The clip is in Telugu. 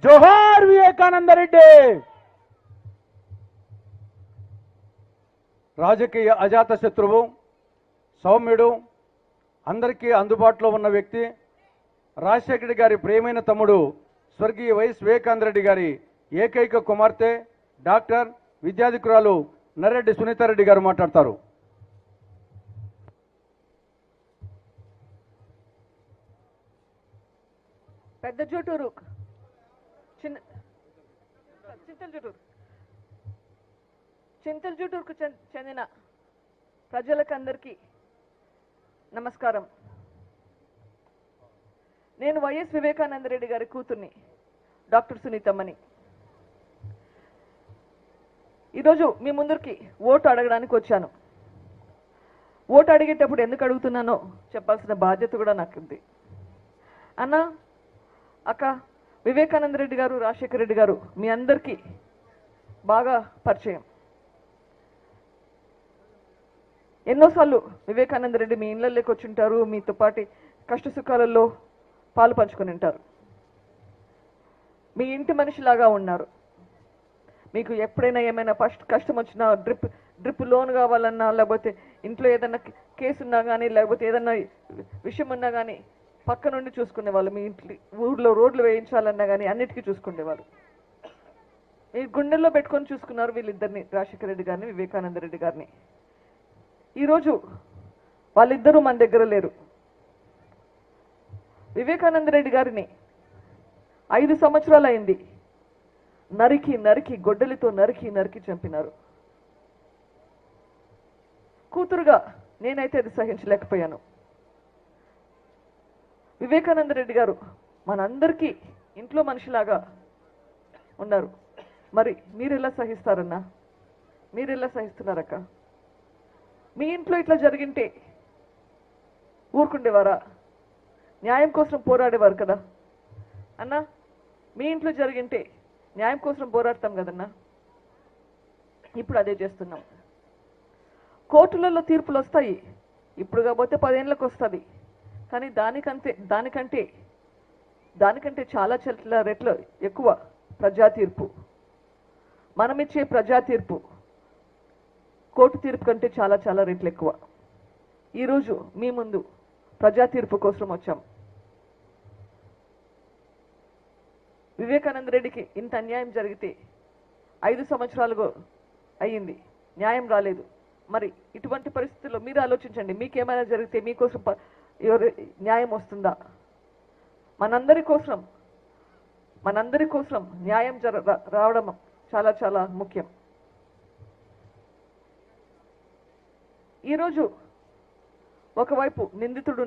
జోహార్ వివేకానంద రెడ్డి. రాజకీయ అజాత శత్రువు, సౌమ్యుడు, అందరికీ అందుబాటులో ఉన్న వ్యక్తి, రాజశేఖర రెడ్డి గారి ప్రియమైన తమ్ముడు స్వర్గీయ వైఎస్ వివేకానంద రెడ్డి గారి ఏకైక కుమార్తె డాక్టర్ విద్యాధికురాలు నర్రెడ్డి సునీతారెడ్డి గారు మాట్లాడతారు. పెద్ద జూటూరు చింతల జూటూరుకు చెందిన ప్రజలకందరికీ నమస్కారం. నేను వైఎస్ వివేకానంద రెడ్డి గారి కూతుర్ని, డాక్టర్ సునీతమ్మని. ఈరోజు మీ ముందరికి ఓటు అడగడానికి వచ్చాను. ఓటు అడిగేటప్పుడు ఎందుకు అడుగుతున్నానో చెప్పాల్సిన బాధ్యత కూడా నాకు ఉంది. అన్న, అక్క, వివేకానంద రెడ్డి గారు, రాజశేఖర రెడ్డి గారు మీ అందరికీ బాగా పరిచయం. ఎన్నోసార్లు వివేకానంద రెడ్డి మీ ఇళ్ళల్లోకి వచ్చి ఉంటారు, మీతో పాటి కష్ట సుఖాలలో పాలు పంచుకొని ఉంటారు. మీ ఇంటి మనిషిలాగా ఉన్నారు. మీకు ఎప్పుడైనా ఏమైనా కష్టం వచ్చినా, డ్రిప్ లోన్ కావాలన్నా, లేకపోతే ఇంట్లో ఏదైనా కేసు ఉన్నా కానీ, లేకపోతే ఏదైనా విషయం ఉన్నా కానీ పక్క నుండి చూసుకునేవాళ్ళు. మీ ఊర్లో రోడ్లు వేయించాలన్నా కానీ అన్నిటికీ చూసుకునేవాళ్ళు. మీ గుండెల్లో పెట్టుకొని చూసుకున్నారు వీళ్ళిద్దరిని, రాజశేఖర రెడ్డి గారిని, వివేకానంద రెడ్డి గారిని. ఈరోజు వాళ్ళిద్దరూ మన దగ్గర లేరు. వివేకానంద రెడ్డి గారిని 5 సంవత్సరాలు అయింది నరికి గొడ్డలితో నరికి చంపినారు. కూతురుగా నేనైతే అది సహించలేకపోయాను. వివేకానంద రెడ్డి గారు మనందరికీ ఇంట్లో మనిషిలాగా ఉన్నారు. మరి మీరెలా సహిస్తారన్నా? మీరెలా సహిస్తున్నారక్క? మీ ఇంట్లో ఇట్లా జరిగింటే ఊరుకుండేవారా? న్యాయం కోసం పోరాడేవారు కదా అన్నా. మీ ఇంట్లో జరిగింటే న్యాయం కోసం పోరాడతాం కదన్నా. ఇప్పుడు అదే చేస్తున్నాం. కోర్టులలో తీర్పులు వస్తాయి. ఇప్పుడు కాకపోతే 10 ఏళ్ళకు వస్తుంది. కానీ దానికంటే చాలా రెట్లు ఎక్కువ ప్రజా తీర్పు. మనమిచ్చే ప్రజా తీర్పు కోర్టు తీర్పు కంటే చాలా రెట్లు ఎక్కువ. ఈరోజు మీ ముందు ప్రజా తీర్పు కోసం వచ్చాం. వివేకానంద రెడ్డికి ఇంత అన్యాయం జరిగితే 5 సంవత్సరాలుగా అయ్యింది, న్యాయం రాలేదు. మరి ఇటువంటి పరిస్థితుల్లో మీరు ఆలోచించండి, మీకేమైనా జరిగితే మీకోసం న్యాయం వస్తుందా? మనందరి కోసం న్యాయం రావడం చాలా ముఖ్యం. ఈరోజు ఒకవైపు నిందితుడు